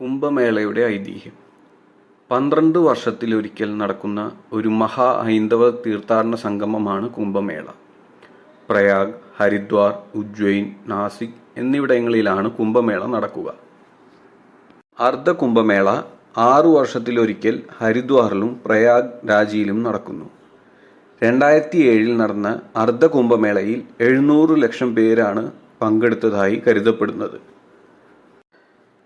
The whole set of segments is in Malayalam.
കുംഭമേളയുടെ ഐതിഹ്യം 12 വർഷത്തിലൊരിക്കൽ നടക്കുന്ന ഒരു മഹാ ഹൈന്ദവ തീർത്ഥാടന സംഗമമാണ് കുംഭമേള. പ്രയാഗ്, ഹരിദ്വാർ, ഉജ്ജയിൻ, നാസിക് എന്നിവിടങ്ങളിലാണ് കുംഭമേള നടക്കുക. അർദ്ധ കുംഭമേള 6 വർഷത്തിലൊരിക്കൽ ഹരിദ്വാറിലും പ്രയാഗ് രാജിയിലും നടക്കുന്നു. 2007 നടന്ന അർദ്ധ കുംഭമേളയിൽ 700 ലക്ഷം പേരാണ് പങ്കെടുത്തതായി കരുതപ്പെടുന്നത്.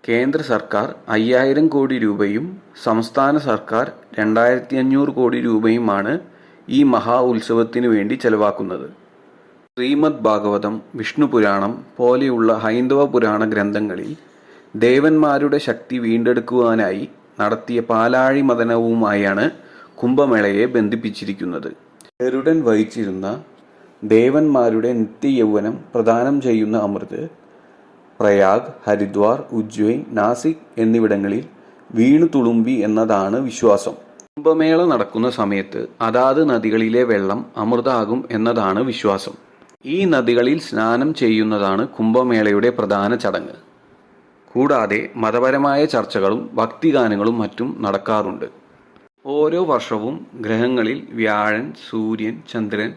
കേന്ദ്ര സർക്കാർ 5000 കോടി രൂപയും സംസ്ഥാന സർക്കാർ 2500 കോടി രൂപയുമാണ് ഈ മഹാ ഉത്സവത്തിനു വേണ്ടി ചെലവാക്കുന്നത്. ശ്രീമദ് ഭാഗവതം, വിഷ്ണു പുരാണം പോലെയുള്ള ഹൈന്ദവ പുരാണ ഗ്രന്ഥങ്ങളിൽ ദേവന്മാരുടെ ശക്തി വീണ്ടെടുക്കുവാനായി നടത്തിയ പാലാഴി മഥനവുമായാണ് കുംഭമേളയെ ബന്ധിപ്പിച്ചിരിക്കുന്നത്. ഗരുഡൻ വഹിച്ചിരുന്ന ദേവന്മാരുടെ നിത്യയൗവനം പ്രദാനം ചെയ്യുന്ന അമൃത് പ്രയാഗ്, ഹരിദ്വാർ, ഉജ്ജയിൻ, നാസിക് എന്നിവിടങ്ങളിൽ വീണു തുളുമ്പി എന്നതാണ് വിശ്വാസം. കുംഭമേള നടക്കുന്ന സമയത്ത് അതാത് നദികളിലെ വെള്ളം അമൃതാകും എന്നതാണ് വിശ്വാസം. ഈ നദികളിൽ സ്നാനം ചെയ്യുന്നതാണ് കുംഭമേളയുടെ പ്രധാന ചടങ്ങ്. കൂടാതെ മതപരമായ ചർച്ചകളും ഭക്തിഗാനങ്ങളും മറ്റും നടക്കാറുണ്ട്. ഓരോ വർഷവും ഗ്രഹങ്ങളിൽ വ്യാഴൻ, സൂര്യൻ, ചന്ദ്രൻ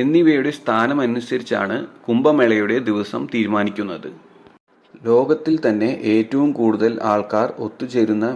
എന്നിവയുടെ സ്ഥാനമനുസരിച്ചാണ് കുംഭമേളയുടെ ദിവസം തീരുമാനിക്കുന്നത്. ലോകത്തിൽ തന്നെ ഏറ്റവും കൂടുതൽ ആൾക്കാർ ഒത്തുചേരുന്ന